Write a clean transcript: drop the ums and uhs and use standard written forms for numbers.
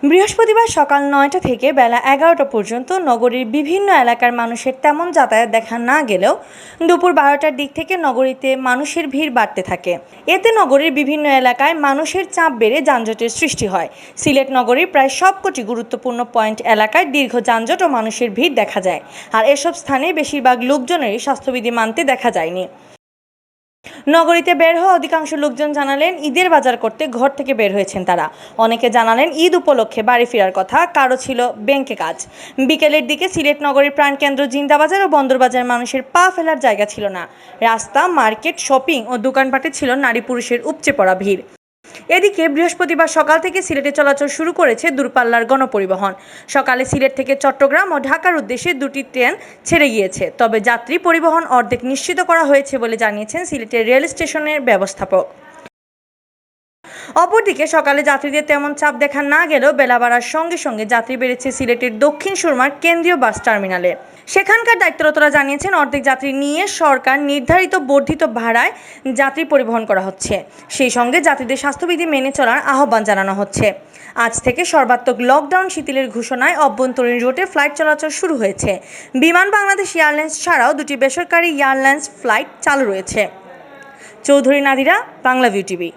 বৃহস্পতিবার সকাল ৯টা থেকে বেলা ১১টা পর্যন্ত নগরীর বিভিন্ন এলাকার মানুষের তেমন যাতায়াত দেখা না গেলেও দুপুর ১২টার দিক থেকে নগরীতে মানুষের ভিড় বাড়তে থাকে। এতে নগরীর বিভিন্ন এলাকায় মানুষের চাপ বেড়ে যানজটের সৃষ্টি হয়। সিলেট নগরীর প্রায় সবকটি গুরুত্বপূর্ণ পয়েন্ট এলাকায় দীর্ঘ যানজট ও মানুষের ভিড় দেখা যায়। আর এসব স্থানে বেশিরভাগ লোকজনেরই স্বাস্থ্যবিধি মানতে দেখা যায়নি। নগরীতে বের হওয়া অধিকাংশ লোকজন জানালেন ঈদের বাজার করতে ঘর থেকে বের হয়েছেন তারা। অনেকে জানালেন ঈদ উপলক্ষে বাড়ি ফেরার কথা, কারো ছিল ব্যাংকে কাজ। বিকেলের দিকে সিলেট নগরীর প্রাণকেন্দ্র জিন্দাবাজার ও বন্দরবাজার মানুষের পা ফেলার জায়গা ছিল না। রাস্তা, মার্কেট, শপিং ও দোকানপাটে ছিল নারী পুরুষের উপচে পড়া ভিড়। এদিকে বৃহস্পতিবার সকাল থেকে সিলেটে চলাচল শুরু করেছে দূরপাল্লার গণপরিবহন। সকালে সিলেট থেকে চট্টগ্রাম ও ঢাকার উদ্দেশ্যে দুটি ট্রেন ছেড়ে গিয়েছে, তবে যাত্রী পরিবহন অর্ধেক নিশ্চিত করা হয়েছে বলে জানিয়েছেন সিলেটের রেল স্টেশনের ব্যবস্থাপক। অপরদিকে সকালে যাত্রীদের তেমন চাপ দেখা না গেলেও বেলা বাড়ার সঙ্গে সঙ্গে যাত্রী বেড়েছে সিলেটের দক্ষিণ সুরমার কেন্দ্রীয় বাস টার্মিনালে। সেখানকার দায়িত্বরতরা জানিয়েছেন, অর্ধেক যাত্রী নিয়ে সরকার নির্ধারিত বর্ধিত ভাড়ায় যাত্রী পরিবহন করা হচ্ছে। সেই সঙ্গে যাত্রীদের স্বাস্থ্যবিধি মেনে চলার আহ্বান জানানো হচ্ছে। আজ থেকে সর্বাত্মক লকডাউন শিথিলের ঘোষণায় অভ্যন্তরীণ রুটে ফ্লাইট চলাচল শুরু হয়েছে। বিমান বাংলাদেশ এয়ারলাইন্স ছাড়াও দুটি বেসরকারি এয়ারলাইন্স ফ্লাইট চালু রয়েছে। চৌধুরী নাদিরা, বাংলাভিউ টিভি।